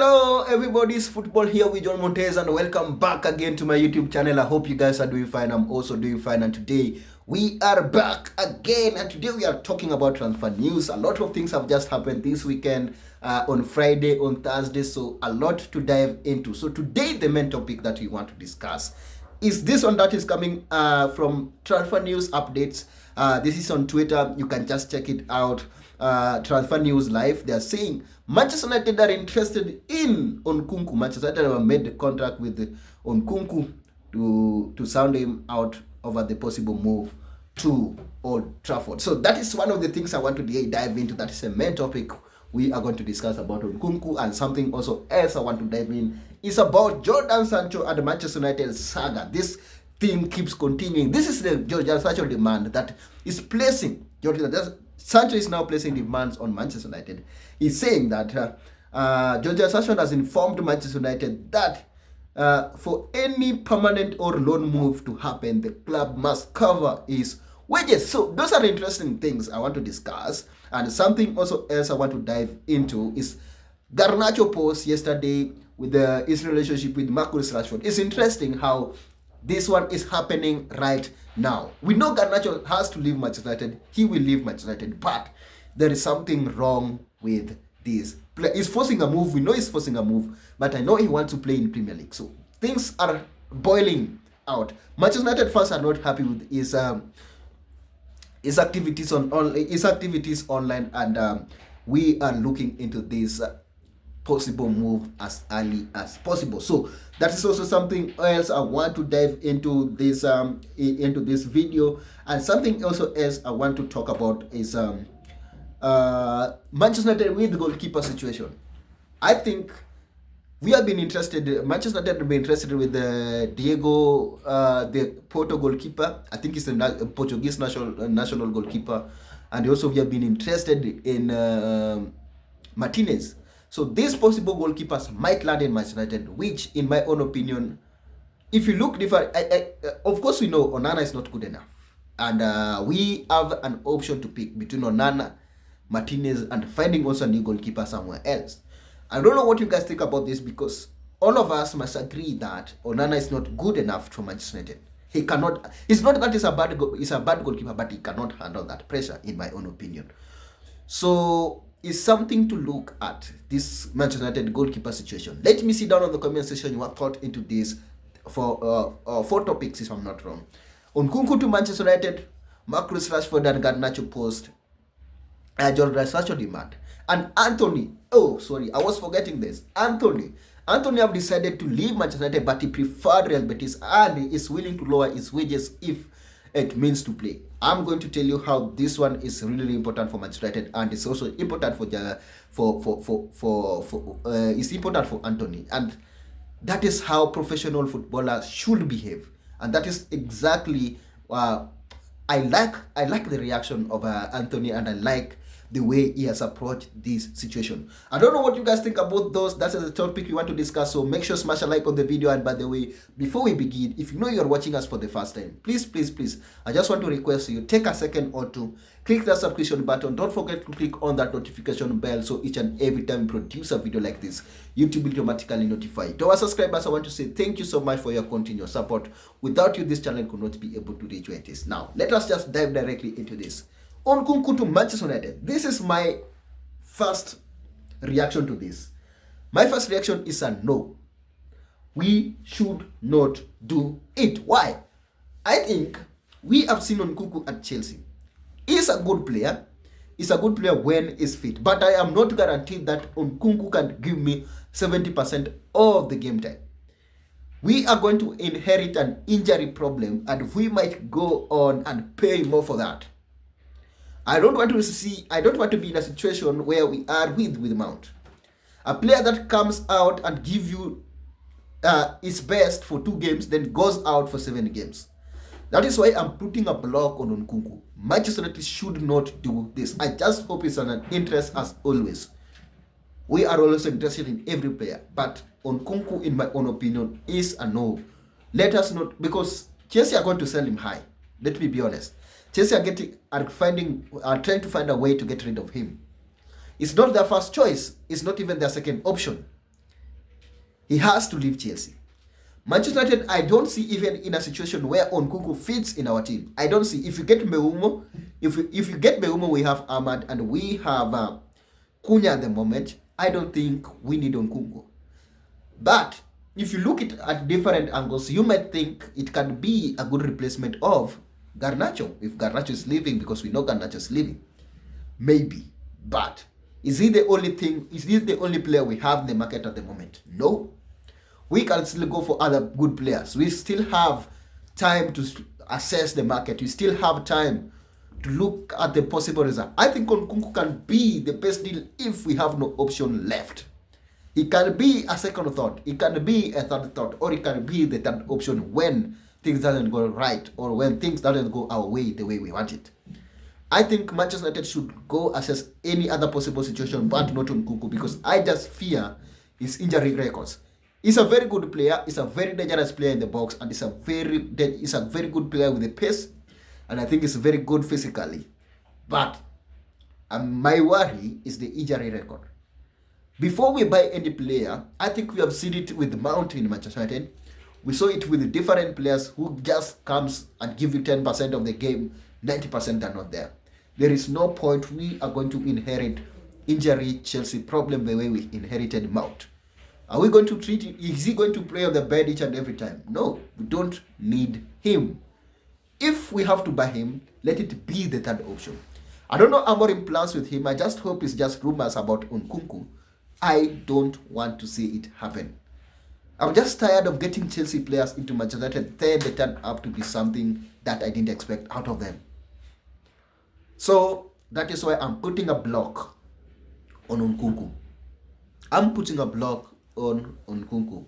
Hello everybody's football here with John Montez, and welcome back again to my YouTube channel. I hope you guys are doing fine. I'm also doing fine, and today we are back again, and today we are talking about transfer news. A lot of things have just happened this weekend, on Friday, on Thursday, so a lot to dive into. So today the main topic that we want to discuss is this one that is coming from Transfer News Updates. This is on Twitter. You can just check it out. Transfer News Live. They are saying Manchester United are interested in Nkunku. Manchester United have made the contract with Nkunku to sound him out over the possible move to Old Trafford. So that is one of the things I want to dive into. That is a main topic we are going to discuss about Nkunku, and something also else I want to dive in is about Jadon Sancho and the Manchester United saga. This thing keeps continuing. This is the Jadon Sancho demand that is placing Sancho is now placing demands on Manchester United. He's saying that Jadon Sancho has informed Manchester United that for any permanent or loan move to happen, the club must cover his wages. So those are interesting things I want to discuss. And something also else I want to dive into is Garnacho post yesterday with his relationship with Marcus Rashford. It's interesting how this one is happening right now. We know Garnacho has to leave Manchester United. He will leave Manchester United, but there is something wrong with this. He's forcing a move. We know he's forcing a move, but I know he wants to play in Premier League. So things are boiling out. Manchester United fans are not happy with his activities online, and we are looking into this possible move as early as possible. So that is also something else I want to dive into this video. And something also else I want to talk about is Manchester United with the goalkeeper situation. I think we have been interested. Manchester United have been interested with Diego, the Porto goalkeeper. I think he's the Portuguese national goalkeeper, and also we have been interested in Martinez. So these possible goalkeepers might land in Manchester United, which, in my own opinion, if you look different, of course we know Onana is not good enough, and we have an option to pick between Onana, Martinez, and finding also a new goalkeeper somewhere else. I don't know what you guys think about this, because all of us must agree that Onana is not good enough for Manchester United. He cannot. It's not that he's a bad goalkeeper, but he cannot handle that pressure, in my own opinion. So it's something to look at, this Manchester United goalkeeper situation. Let me see down on the comment section your thought into this for 4 topics, if I'm not wrong. Nkunku to Manchester United, Marcus Rashford and Garnacho post, Jadon Sancho demand, and Anthony. Oh, sorry, I was forgetting this. Anthony have decided to leave Manchester United, but he preferred Real Betis and he is willing to lower his wages if it means to play. I'm going to tell you how this one is really important for Manchester United, and it's also important it's important for Anthony, and that is how professional footballers should behave, and that is exactly I like the reaction of Anthony, and I like the way he has approached this situation. I don't know what you guys think about those. That is the topic we want to discuss, so make sure to smash a like on the video. And by the way, before we begin, if you know you're watching us for the first time, please, I just want to request you, take a second or two, click that subscription button. Don't forget to click on that notification bell, so each and every time we produce a video like this, YouTube will automatically notify you. To our subscribers, I want to say thank you so much for your continued support. Without you, this channel could not be able to reach where it is now. Let us just dive directly into this. Nkunku to Manchester United. This is my first reaction to this. My first reaction is a no. We should not do it. Why? I think we have seen Nkunku at Chelsea. He's a good player. He's a good player when he's fit. But I am not guaranteed that Nkunku can give me 70% of the game time. We are going to inherit an injury problem, and we might go on and pay more for that. I don't want to be in a situation where we are with Mount. A player that comes out and give you his best for 2 games, then goes out for 7 games. That is why I'm putting a block on Nkunku. Manchester United should not do this. I just hope it's an interest as always. We are always interested in every player, but Nkunku, in my own opinion, is a no. Let us not, because Chelsea are going to sell him high. Let me be honest. Chelsea are trying to find a way to get rid of him. It's not their first choice. It's not even their second option. He has to leave Chelsea. Manchester United, I don't see even in a situation where Nkunku fits in our team. I don't see. If you get Mbeumo, if you get Mbeumo, we have Ahmad and we have Cunha at the moment. I don't think we need Nkunku. But if you look at different angles, you might think it can be a good replacement of Garnacho if Garnacho is leaving, because we know Garnacho is leaving. Maybe. But is he the only thing? Is he the only player we have in the market at the moment? No. We can still go for other good players. We still have time to assess the market. We still have time to look at the possible result. I think Nkunku can be the best deal if we have no option left. It can be a second thought, it can be a third thought, or it can be the third option when things doesn't go right, or when things doesn't go our way the way we want it. I think Manchester United should go assess any other possible situation but not Nkunku, because I just fear his injury records. He's a very good player, he's a very dangerous player in the box, and he's a very good player with the pace, and I think he's very good physically. But my worry is the injury record. Before we buy any player, I think we have seen it with Mount in Manchester United. We saw it with different players who just comes and give you 10% of the game, 90% are not there. There is no point we are going to inherit injury Chelsea problem the way we inherited Mount. Are we going to treat him? Is he going to play on the bed each and every time? No, we don't need him. If we have to buy him, let it be the third option. I don't know Amorim plans with him. I just hope it's just rumors about Nkunku. I don't want to see it happen. I'm just tired of getting Chelsea players into Manchester United, then they turn up to be something that I didn't expect out of them. So that is why I'm putting a block on Nkunku. I'm putting a block on Nkunku.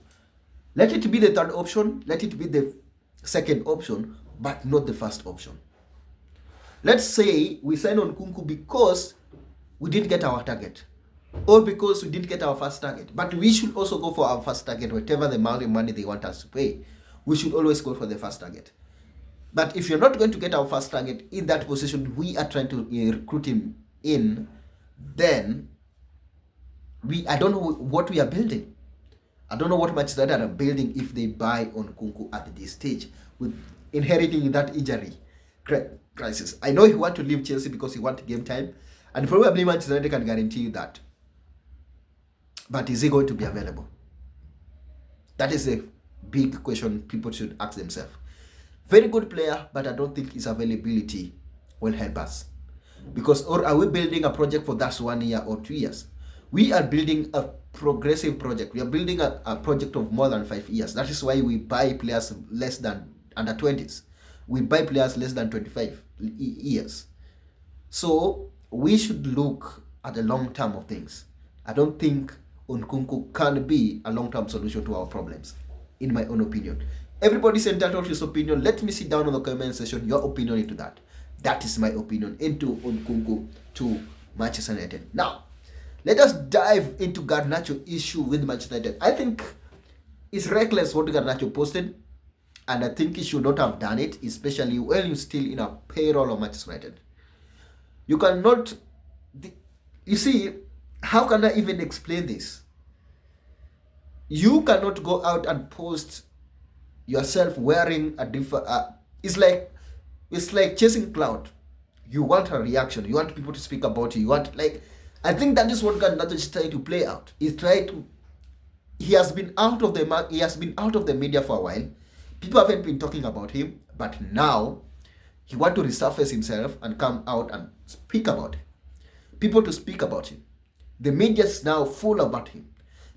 Let it be the third option, let it be the second option, but not the first option. Let's say we sign on Nkunku because we didn't get our target, or because we didn't get our first target. But we should also go for our first target, whatever the amount of money they want us to pay. We should always go for the first target. But if you're not going to get our first target in that position we are trying to recruit him in, then I don't know what we are building. I don't know what Manchester United are building if they buy on Nkunku at this stage with inheriting that injury crisis. I know he want to leave Chelsea because he want game time, and probably Manchester United can guarantee you that. But is he going to be available? That is a big question people should ask themselves. Very good player, but I don't think his availability will help us. Because, or are we building a project for that 1 year or 2 years? We are building a progressive project. We are building a project of more than 5 years. That is why we buy players less than under 20s. We buy players less than 25 years. So we should look at the long term of things. I don't think Nkunku can be a long-term solution to our problems, in my own opinion. Everybody's entitled to his opinion. Let me sit down on the comment section, your opinion into that. That is my opinion into Nkunku to Manchester United. Now, let us dive into Garnacho issue with Manchester United. I think it's reckless what Garnacho posted, and I think he should not have done it, especially when you're still in a payroll of Manchester United. You cannot, you see, how can I even explain this? You cannot go out and post yourself wearing a different, it's like chasing cloud. You want a reaction, you want people to speak about you, you want, like, I think that is what Garnacho is trying to play out. He has been out of the media for a while. People haven't been talking about him, but now he wants to resurface himself and come out and speak about it. People to speak about him. The media is now full about him.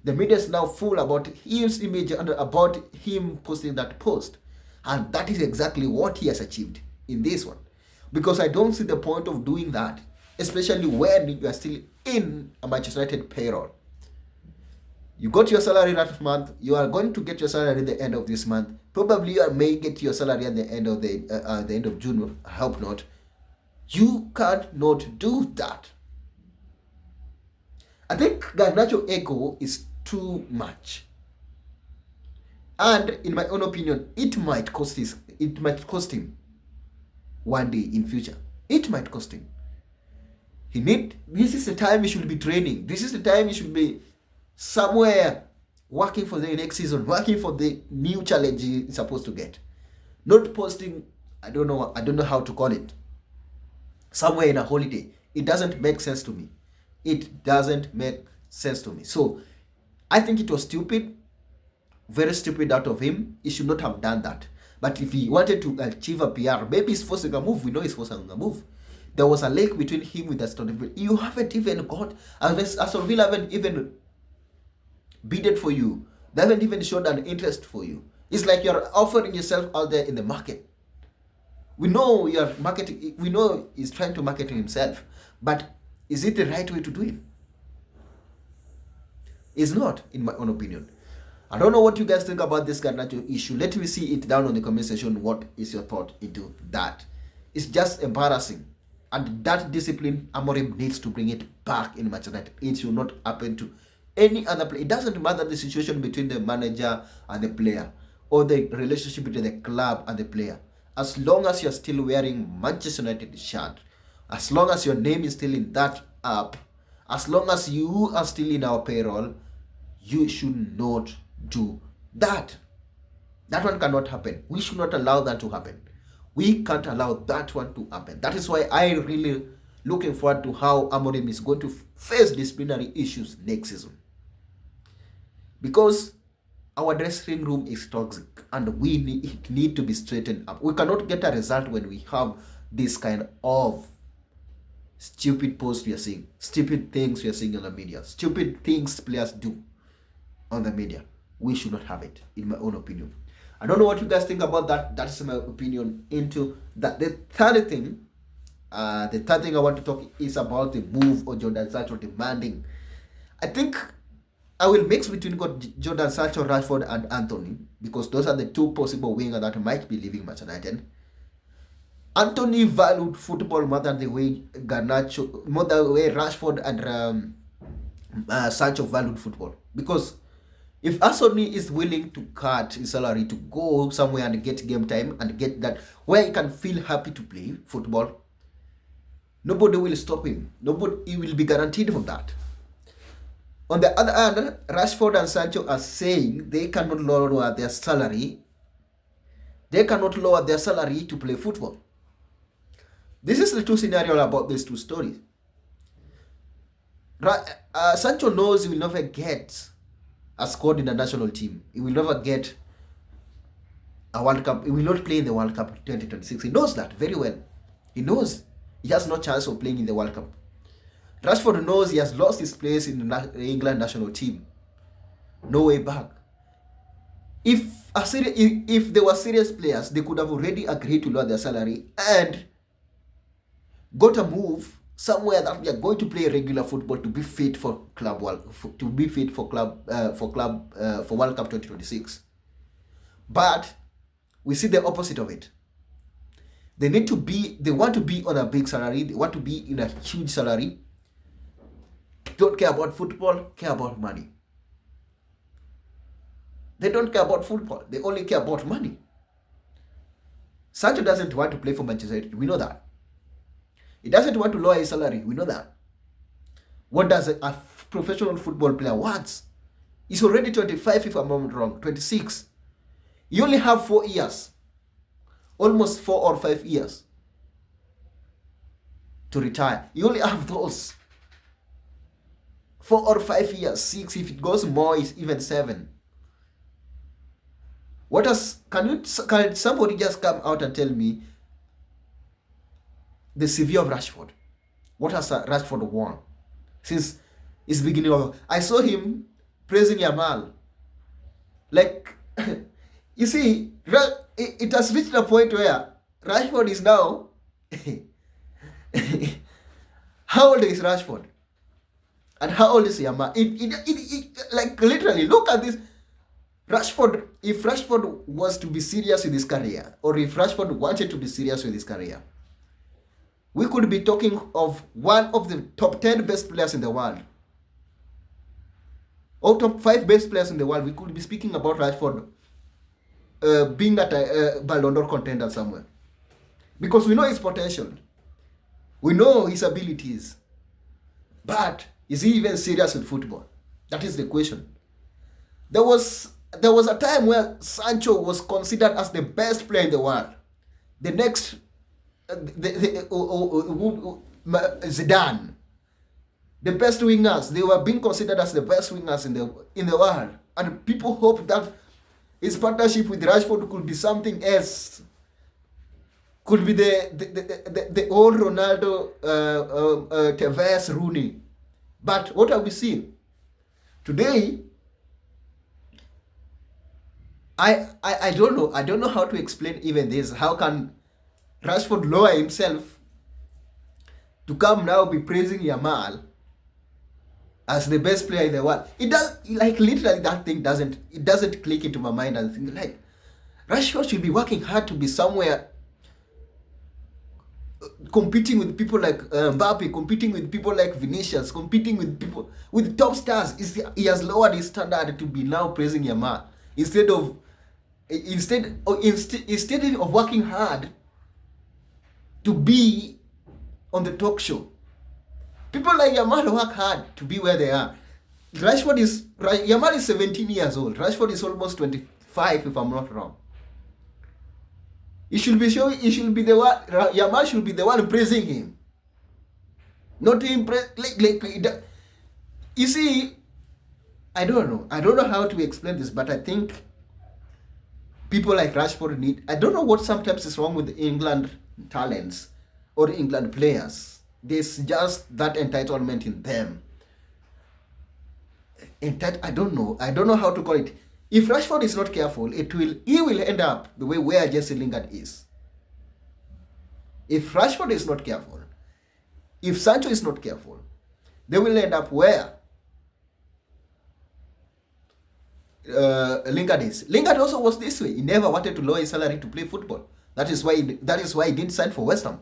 The media is now full about his image and about him posting that post. And that is exactly what he has achieved in this one. Because I don't see the point of doing that, especially when you are still in a Manchester United payroll. You got your salary last month. You are going to get your salary at the end of this month. Probably you may get your salary at the end of the end of June. I hope not. You cannot do that. I think Garnacho ego is too much, and in my own opinion, it might cost him one day in future. It might cost him. This is the time he should be training. This is the time he should be somewhere working for the next season, working for the new challenge he's supposed to get. Not posting, I don't know how to call it, somewhere in a holiday. It doesn't make sense to me. It doesn't make sense to me. So I think it was stupid, very stupid out of him. He should not have done that. But if he wanted to achieve a PR, maybe he's forcing a move. We know he's forcing a move. There was a link between him with Aston Villa. You haven't even got, Aston Villa haven't even bidded for you. They haven't even showed an interest for you. It's like you're offering yourself out there in the market. We know you're marketing. We know he's trying to market himself, but is it the right way to do it? It's not, in my own opinion. I don't know what you guys think about this Garnacho issue. Let me see it down on the comment section. What is your thought into that? It's just embarrassing. And that discipline, Amorim needs to bring it back in Manchester United. It should not happen to any other player. It doesn't matter the situation between the manager and the player, or the relationship between the club and the player. As long as you're still wearing Manchester United shirt, as long as your name is still in that app, as long as you are still in our payroll, you should not do that. That one cannot happen. We should not allow that to happen. We can't allow that one to happen. That is why I really looking forward to how Amorim is going to face disciplinary issues next season. Because our dressing room is toxic and it need to be straightened up. We cannot get a result when we have this kind of stupid posts we are seeing, stupid things we are seeing on the media, stupid things players do on the media. We should not have it, in my own opinion. I don't know what you guys think about that. That's my opinion into that. The third thing I want to talk is about the move of Jordan Sancho demanding. I think I will mix between Jordan Sancho, Rashford, and Anthony, because those are the two possible wingers that might be leaving Manchester United. Anthony valued football more than the way Rashford and Sancho valued football. Because if Anthony is willing to cut his salary to go somewhere and get game time and get that where he can feel happy to play football, nobody will stop him. He will be guaranteed from that. On the other hand, Rashford and Sancho are saying they cannot lower their salary. They cannot lower their salary to play football. This is the two scenarios about these two stories. Sancho knows he will never get a squad in the national team. He will never get a World Cup. He will not play in the World Cup 2026. He knows that very well. He knows he has no chance of playing in the World Cup. Rashford knows he has lost his place in the England national team. No way back. If they were serious players, they could have already agreed to lower their salary and got a move somewhere that we are going to play regular football to be fit for World Cup 2026. But we see the opposite of it. They want to be on a big salary. They want to be in a huge salary. Don't care about football, care about money. They don't care about football. They only care about money. Sancho doesn't want to play for Manchester United. We know that. He doesn't want to lower his salary. We know that. What does a professional football player want? He's already 25, if I'm not wrong, 26. You only have 4 years, almost 4 or 5 years to retire. You only have those 4 or 5 years, 6. If it goes more, it's even 7. Can somebody just come out and tell me the CV of Rashford? What has Rashford won since his beginning of? I saw him praising Yamal. Like, you see, it has reached a point where Rashford is now. How old is Rashford? And how old is Yamal? Like, literally, look at this. Rashford, if Rashford was to be serious with his career, or if Rashford wanted to be serious with his career, we could be talking of one of the top 10 best players in the world. Or top 5 best players in the world. We could be speaking about Rashford being at a Ballon d'Or contender somewhere. Because we know his potential. We know his abilities. But is he even serious with football? That is the question. There was a time where Sancho was considered as the best player in the world. The next, Zidane, the best wingers. They were being considered as the best wingers in the world, and people hope that his partnership with Rashford could be something else. Could be the old Ronaldo, Tevez, Rooney. But what have we seen today? I don't know. I don't know how to explain even this. How can Rashford lower himself to come now be praising Yamal as the best player in the world? It does, like, literally that thing doesn't click into my mind and think like Rashford should be working hard to be somewhere competing with people like Mbappe, competing with people like Vinicius, competing with people with top stars. He has lowered his standard to be now praising Yamal instead of working hard to be on the talk show. People like Yamal work hard to be where they are. Yamal is 17 years old. Rashford is almost 25, if I'm not wrong. Yamal should be the one praising him, not him you see. I don't know how to explain this, but I think people like Rashford need. I don't know what sometimes is wrong with England talents or England players. There's just that entitlement in them. I don't know how to call it. If Rashford is not careful, he will end up the way where Jesse Lingard is. If Rashford is not careful, if Sancho is not careful, they will end up where Lingard is. Lingard also was this way. He never wanted to lower his salary to play football. That is why he didn't sign for West Ham.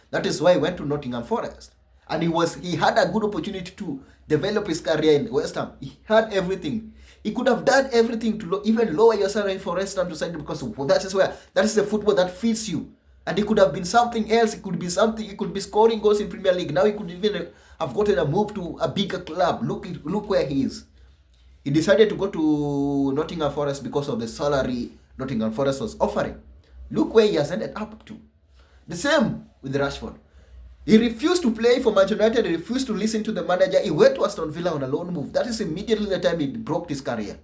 That is why he went to Nottingham Forest. And he had a good opportunity to develop his career in West Ham. He had everything. He could have done everything to even lower your salary for West Ham to sign him, because that is the football that fits you. And it could have been something else. It could be something. He could be scoring goals in Premier League. Now he could even have gotten a move to a bigger club. Look where he is. He decided to go to Nottingham Forest because of the salary Nottingham Forest was offering. Look where he has ended up to. The same with Rashford. He refused to play for Manchester United. He refused to listen to the manager. He went to Aston Villa on a loan move. That is immediately the time he broke his career.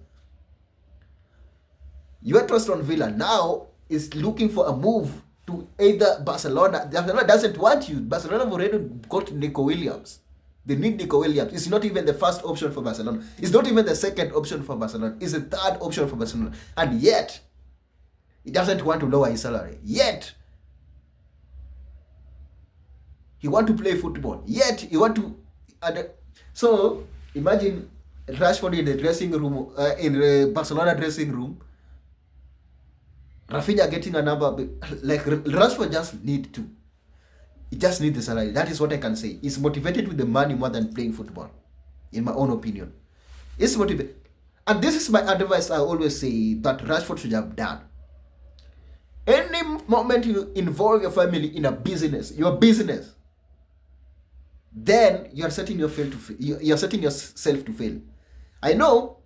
He went to Aston Villa. Now is looking for a move to either Barcelona. Barcelona doesn't want you. Barcelona have already got Nico Williams. They need Nico Williams. It's not even the first option for Barcelona. It's not even the second option for Barcelona. It's the third option for Barcelona. And yet, he doesn't want to lower his salary. Yet, he want to play football. Yet, he want to... So, imagine Rashford in the dressing room, in the Barcelona dressing room. Rafinha getting a number. Like, Rashford just need to. He just needs the salary. That is what I can say. He's motivated with the money more than playing football, in my own opinion. He's motivated. And this is my advice I always say that Rashford should have done. Any moment you involve your family in a business, your business, then you're setting yourself to fail. I know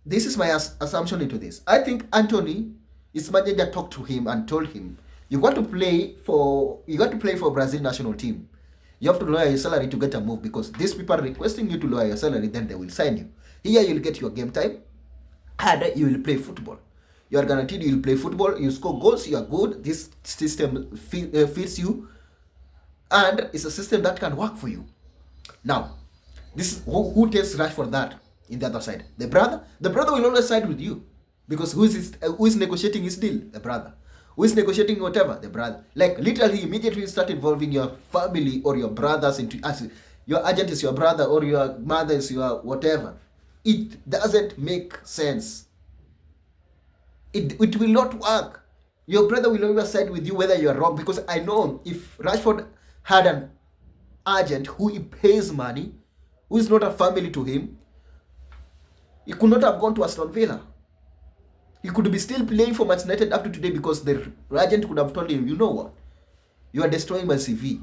this is my assumption into this. I think Anthony, his manager, talked to him and told him, you got to play for Brazil national team. You have to lower your salary to get a move, because these people are requesting you to lower your salary, then they will sign you. Here you'll get your game time and you will play football. You are guaranteed you will play football, you score goals, you are good. This system fits you, and it's a system that can work for you. Now, this is who takes Rashford that in the other side? The brother. The brother will always side with you, because who is negotiating his deal? The brother. Who is negotiating whatever? The brother. Like, literally, immediately you start involving your family or your brothers into, as your agent is your brother or your mother is your whatever. It doesn't make sense. It will not work. Your brother will always side with you whether you are wrong, because I know if Rashford had an agent who he pays money, who is not a family to him, he could not have gone to Aston Villa. He could be still playing for Manchester United up to today, because the agent could have told him, you know what? You are destroying my CV.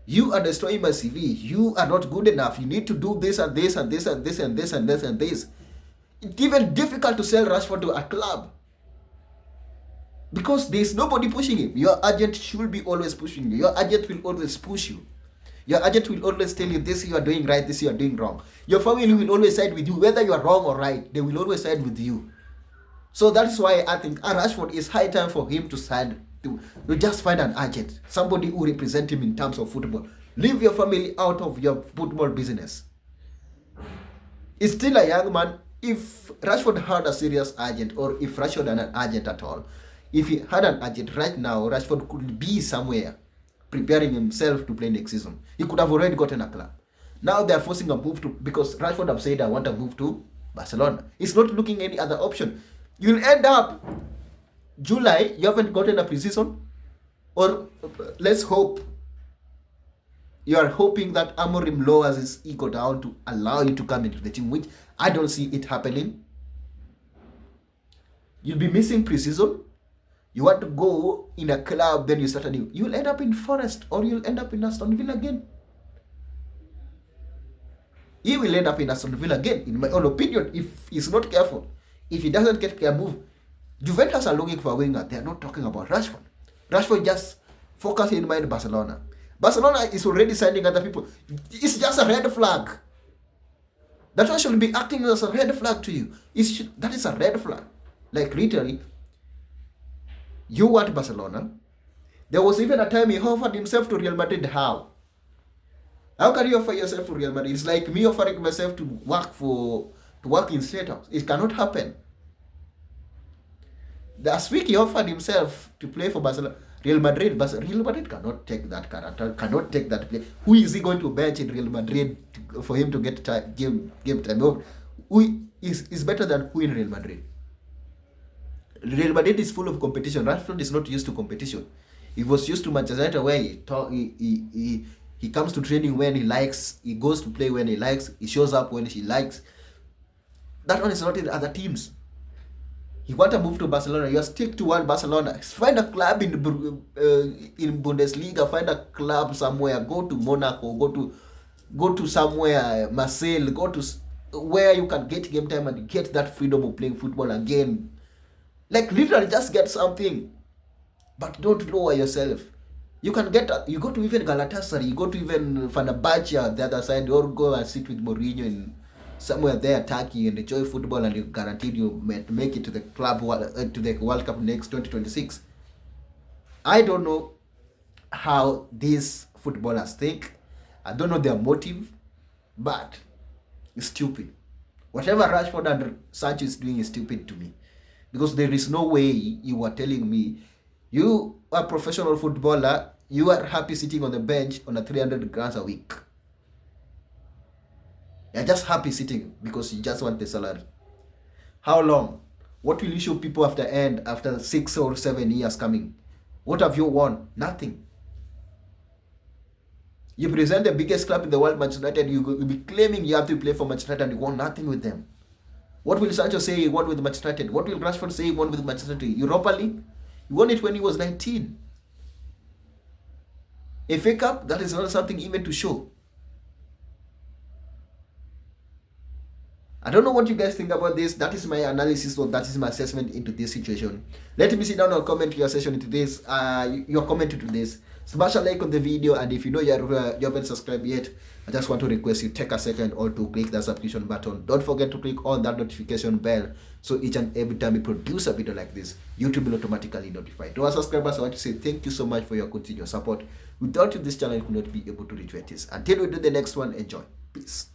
You are destroying my CV. You are not good enough. You need to do this and this and this and this and this and this and this. It's even difficult to sell Rashford to a club because there's nobody pushing him. Your agent should be always pushing you. Your agent will always push you. Your agent will always tell you this you are doing right, this you are doing wrong. Your family will always side with you, whether you are wrong or right. They will always side with you. So that's why I think Rashford is high time for him to sign to just find an agent, somebody who represent him in terms of football. Leave your family out of your football business. He's still a young man. If Rashford had a serious agent, or if Rashford had an agent at all, if he had an agent right now, Rashford could be somewhere preparing himself to play next season. He could have already gotten a club. Now they're forcing a move to, because Rashford have said, I want to move to Barcelona. He's not looking any other option. You'll end up July, you haven't gotten a preseason, or let's hope you are hoping that Amorim lowers his ego down to allow you to come into the team, which I don't see it happening. You'll be missing preseason. You want to go in a club, then you start a new. You'll end up in Forest, or you'll end up in Aston Villa again. He will end up in Aston Villa again, in my own opinion, if he's not careful. If he doesn't get a move. Juventus are looking for a winger. They are not talking about Rashford. Rashford just focus in mind Barcelona. Barcelona is already signing other people. It's just a red flag. That one should be acting as a red flag to you. That is a red flag. Like literally, you want Barcelona. There was even a time he offered himself to Real Madrid. How? How can you offer yourself to Real Madrid? It's like me offering myself to work in State House. It cannot happen. Last week he offered himself to play for Barcelona, Real Madrid, but Real Madrid cannot take that character, cannot take that play. Who is he going to bench in Real Madrid for him to get game time off? Who is better than who in Real Madrid? Real Madrid is full of competition. Rashford is not used to competition. He was used to Manchester United, where he comes to training when he likes, he goes to play when he likes, he shows up when he likes. That one is not in other teams. You want to move to Barcelona, you stick to one Barcelona. Find a club in Bundesliga, find a club somewhere, go to Monaco, go to somewhere, Marseille, go to where you can get game time and get that freedom of playing football again. Like literally just get something. But don't lower yourself. You can you go to even Galatasaray, you go to even Fenerbahce, the other side, or go and sit with Mourinho in somewhere there, Turkey, and enjoy football, and you guaranteed you make it to the to the World Cup next 2026. I don't know how these footballers think. I don't know their motive, but it's stupid. Whatever Rashford and Sancho is doing is stupid to me, because there is no way you are telling me you are a professional footballer, you are happy sitting on the bench on a 300 grand a week. You're just happy sitting because you just want the salary. How long? What will you show people after 6 or 7 years coming? What have you won? Nothing. You present the biggest club in the world, Manchester United, you'll be claiming you have to play for Manchester United and you won nothing with them. What will Sancho say he won with Manchester United? What will Rashford say he won with Manchester United? Europa League? He won it when he was 19. FA Cup, that is not something even to show. I don't know what you guys think about this. That is my analysis, or that is my assessment into this situation. Let me sit down and comment your session into this, your comment into this. Smash a like on the video, and if you know you haven't subscribed yet, I just want to request you take a second or to click that subscription button. Don't forget to click on that notification bell, so each and every time we produce a video like this, YouTube will automatically notify. To our subscribers, I want to say thank you so much for your continued support. Without you, this channel could not be able to reach where it is. Until we do the next one, enjoy. Peace.